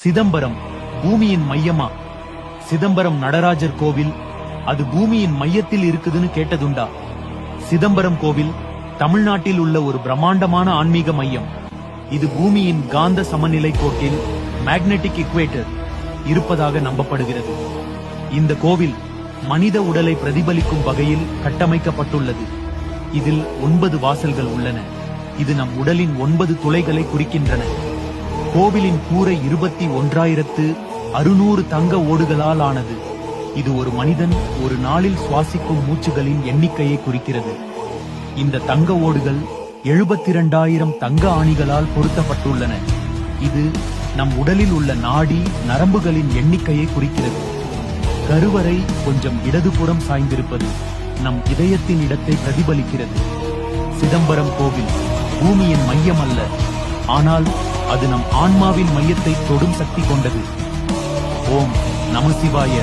சிதம்பரம் பூமியின் மையமா? சிதம்பரம் நடராஜர் கோவில் அது பூமியின் மையத்தில் இருக்குதுன்னு கேட்டதுண்டா? சிதம்பரம் கோவில் தமிழ்நாட்டில் உள்ள ஒரு பிரம்மாண்டமான ஆன்மீக மையம். இது பூமியின் காந்த சமநிலை கோட்டில் மேக்னெட்டிக் இக்வேட்டர் இருப்பதாக நம்பப்படுகிறது. இந்த கோவில் மனித உடலை பிரதிபலிக்கும் வகையில் கட்டமைக்கப்பட்டுள்ளது. இதில் 9 வாசல்கள் உள்ளன. இது நம் உடலின் 9 துளைகளை குறிக்கின்றன. கோவிலின் கூரை 21,600 தங்க ஓடுகளால் ஆனது. இது ஒரு மனிதன் ஒரு நாளில் சுவாசிக்கும் மூச்சுகளின் எண்ணிக்கையை குறிக்கிறது. இந்த தங்க ஓடுகள் 72,000 தங்க ஆணிகளால் பொருத்தப்பட்டுள்ளன. இது நம் உடலில் உள்ள நாடி நரம்புகளின் எண்ணிக்கையை குறிக்கிறது. கருவறை கொஞ்சம் இடதுபுறம் சாய்ந்திருப்பது நம் இதயத்தின் இடத்தை பிரதிபலிக்கிறது. சிதம்பரம் கோவில் பூமியின் மையம் அல்ல, ஆனால் அது நம் ஆன்மாவின் மையத்தை தொடும் சக்தி கொண்டது. ஓம் நம சிவாய.